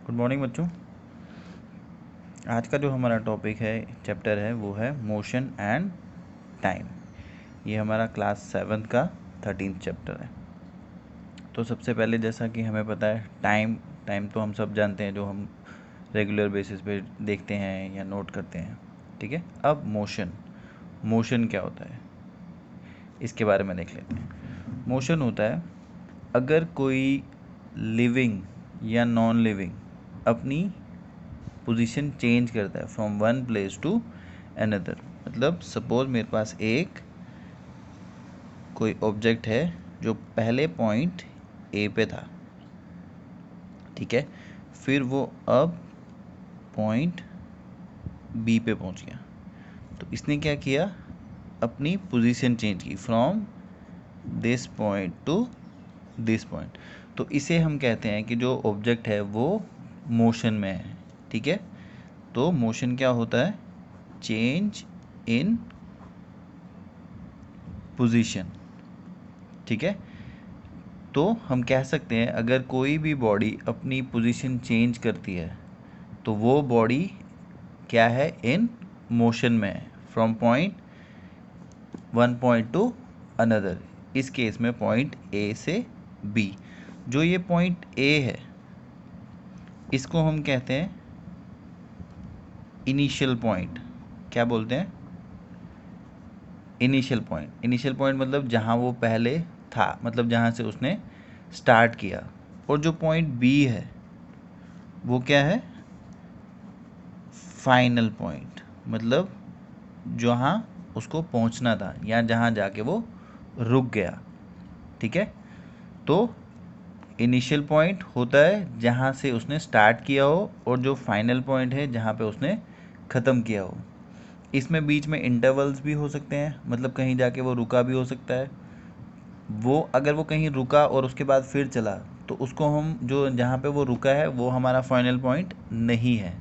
Good morning बच्चों। आज का जो हमारा टॉपिक है, चैप्टर है, वो है मोशन एंड टाइम। ये हमारा क्लास 7 का 13th चैप्टर है। तो सबसे पहले जैसा कि हमें पता है, टाइम तो हम सब जानते हैं, जो हम रेगुलर बेसिस पे देखते हैं या नोट करते हैं। ठीक है। अब मोशन क्या होता है, इसके बारे में देख लेते हैं। मोशन होता है अगर कोई लिविंग या नॉन लिविंग अपनी पोजीशन चेंज करता है from one place to another. मतलब सपोज मेरे पास एक कोई ऑब्जेक्ट है जो पहले पॉइंट ए पे था, ठीक है, फिर वो अब पॉइंट बी पे पहुंच गया। तो इसने क्या किया, अपनी पोजीशन चेंज की from this point two this point. तो इसे हम कहते हैं कि जो ऑब्जेक्ट है वो मोशन में है। ठीक है। तो मोशन क्या होता है, चेंज इन पोजीशन। ठीक है। तो हम कह सकते हैं अगर कोई भी बॉडी अपनी पोजीशन चेंज करती है तो वो बॉडी क्या है, इन मोशन में है, from point one point two another. इस केस में पॉइंट ए से बी। जो ये पॉइंट ए है इसको हम कहते हैं इनिशियल पॉइंट। क्या बोलते हैं, इनिशियल पॉइंट। इनिशियल पॉइंट मतलब जहाँ वो पहले था, मतलब जहाँ से उसने स्टार्ट किया। और जो पॉइंट बी है वो क्या है, फाइनल पॉइंट, मतलब जहाँ उसको पहुँचना था या जहाँ जाके वो रुक गया। ठीक है। तो इनिशियल पॉइंट होता है जहाँ से उसने स्टार्ट किया हो, और जो फाइनल पॉइंट है जहाँ पे उसने ख़त्म किया हो। इसमें बीच में इंटरवल्स भी हो सकते हैं, मतलब कहीं जाके वो रुका भी हो सकता है। वो अगर वो कहीं रुका और उसके बाद फिर चला तो उसको हम, जो जहाँ पे वो रुका है वो हमारा फाइनल पॉइंट नहीं है।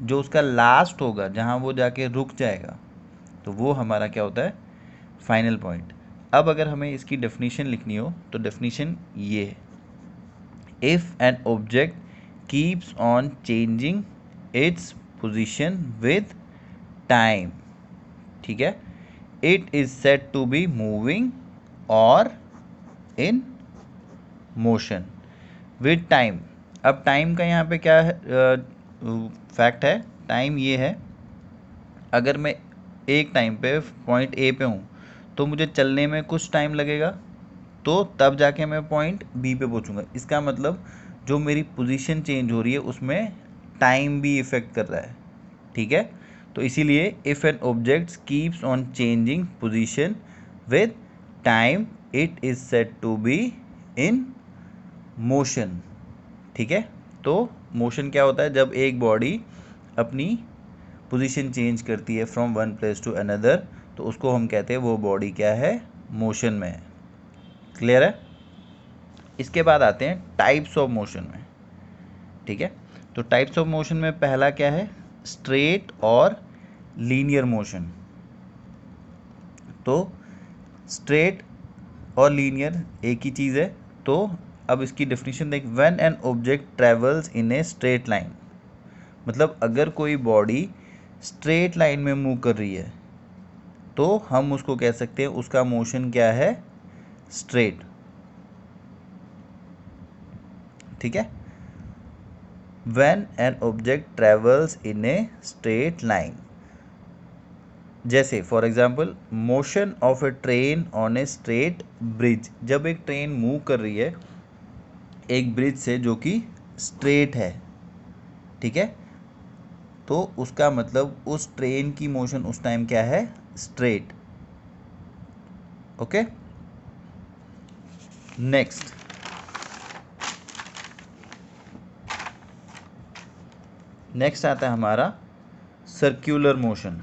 जो उसका लास्ट होगा जहाँ वो जाके रुक जाएगा तो वो हमारा क्या होता है, फाइनल पॉइंट। अब अगर हमें इसकी डेफिनेशन लिखनी हो तो डेफिनेशन ये है, if an object keeps on changing its position with time, ठीक है, it is said to be moving और इन मोशन विद टाइम। अब टाइम का यहाँ पे क्या है, फैक्ट है, टाइम ये है, अगर मैं एक टाइम पे पॉइंट ए पे हूँ तो मुझे चलने में कुछ टाइम लगेगा, तो तब जाके मैं पॉइंट बी पे पहुँचूँगा। इसका मतलब जो मेरी पोजीशन चेंज हो रही है उसमें टाइम भी इफ़ेक्ट कर रहा है। ठीक है। तो इसीलिए if an object keeps on changing position with time it is said to be in motion. ठीक है। तो मोशन क्या होता है, जब एक बॉडी अपनी पोजीशन चेंज करती है from one place to another, तो उसको हम कहते हैं वो बॉडी क्या है, मोशन में है। क्लियर है। इसके बाद आते हैं टाइप्स ऑफ मोशन में। ठीक है। तो टाइप्स ऑफ मोशन में पहला क्या है, स्ट्रेट और लीनियर मोशन। तो स्ट्रेट और लीनियर एक ही चीज़ है। तो अब इसकी डेफिनेशन देख, when an object travels in a straight line, मतलब अगर कोई बॉडी स्ट्रेट लाइन में मूव कर रही है तो हम उसको कह सकते हैं उसका मोशन क्या है, स्ट्रेट। ठीक है। When an object travels in a straight line, जैसे for example motion of a train on a straight bridge. जब एक ट्रेन मूव कर रही है एक ब्रिज से जो कि स्ट्रेट है, ठीक है, तो उसका मतलब उस ट्रेन की मोशन उस टाइम क्या है, स्ट्रेट। ओके। नेक्स्ट, नेक्स्ट आता है हमारा सर्क्यूलर मोशन।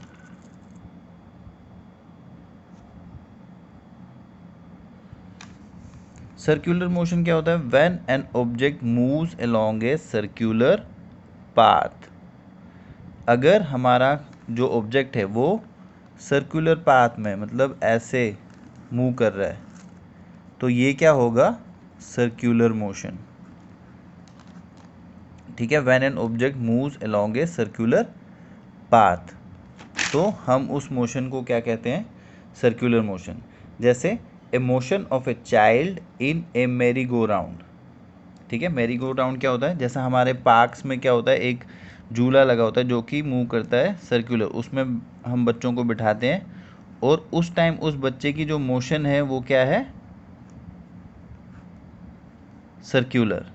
सर्क्यूलर मोशन क्या होता है, when an object moves along A circular path. अगर हमारा जो ऑब्जेक्ट है वो सर्कुलर पाथ में, मतलब ऐसे मूव कर रहा है, तो ये क्या होगा, सर्क्यूलर मोशन। ठीक है, when an object moves along a circular path, तो हम उस मोशन को क्या कहते हैं, सर्कुलर मोशन। जैसे a motion of a child in a merry go round. ठीक है, मैरी गो राउंड क्या होता है, जैसा हमारे पार्क्स में क्या होता है, एक झूला लगा होता है जो कि मूव करता है सर्कुलर, उसमें हम बच्चों को बिठाते हैं और उस टाइम उस बच्चे की जो मोशन है वो क्या है, सर्कुलर।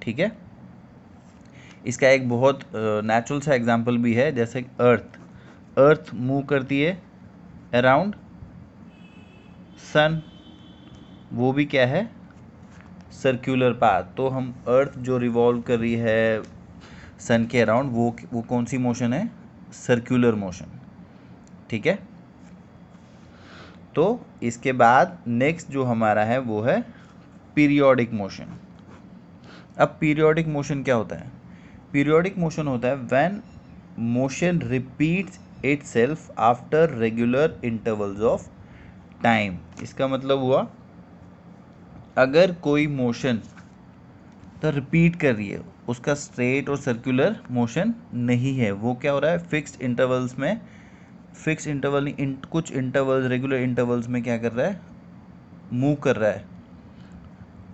ठीक है, इसका एक बहुत नेचुरल सा एग्जांपल भी है, जैसे अर्थ मूव करती है अराउंड सन, वो भी क्या है, सर्कुलर पाथ। तो हम अर्थ जो रिवॉल्व कर रही है सन के अराउंड, वो कौन सी मोशन है, सर्कुलर मोशन। ठीक है, तो इसके बाद नेक्स्ट जो हमारा है वो है पीरियोडिक मोशन। अब पीरियोडिक मोशन क्या होता है, पीरियोडिक मोशन होता है when motion repeats itself after regular intervals of time. इसका मतलब हुआ, अगर कोई मोशन तो रिपीट कर रही है, उसका स्ट्रेट और सर्कुलर मोशन नहीं है, वो क्या हो रहा है, फिक्स्ड इंटरवल्स में, फिक्स इंटरवल नहीं, कुछ इंटरवल्स, रेगुलर इंटरवल्स में क्या कर रहा है, मूव कर रहा है,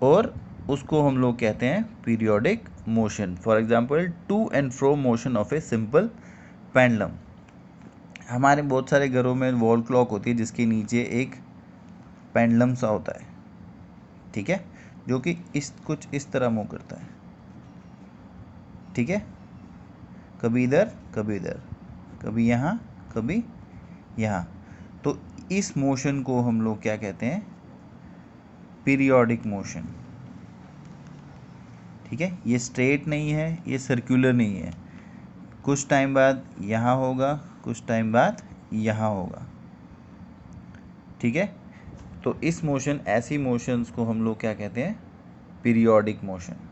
और उसको हम लोग कहते हैं periodic motion. For example to and fro motion of a simple pendulum. हमारे बहुत सारे घरों में वॉल क्लॉक होती है जिसके नीचे एक पेंडुलम सा होता है, ठीक है, जो कि कुछ इस तरह मूव करता है। ठीक है, कभी इधर कभी इधर, कभी यहाँ कभी यहाँ, तो इस मोशन को हम लोग क्या कहते हैं, पीरियोडिक मोशन। ठीक है, ये स्ट्रेट नहीं है, ये सर्कुलर नहीं है, कुछ टाइम बाद यहाँ होगा, कुछ टाइम बाद यहाँ होगा। ठीक है, तो इस मोशन, ऐसी मोशंस को हम लोग क्या कहते हैं, पीरियोडिक मोशन।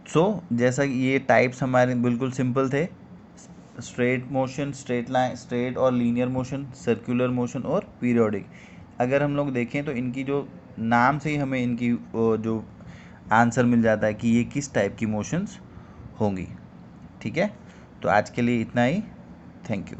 सो जैसा कि ये टाइप्स हमारे बिल्कुल सिंपल थे, straight motion, straight line, straight और लीनियर मोशन, सर्कुलर मोशन और पीरियोडिक। अगर हम लोग देखें तो इनकी जो नाम से ही हमें इनकी जो आंसर मिल जाता है कि ये किस टाइप की मोशंस होंगी। ठीक है, तो आज के लिए इतना ही, थैंक यू।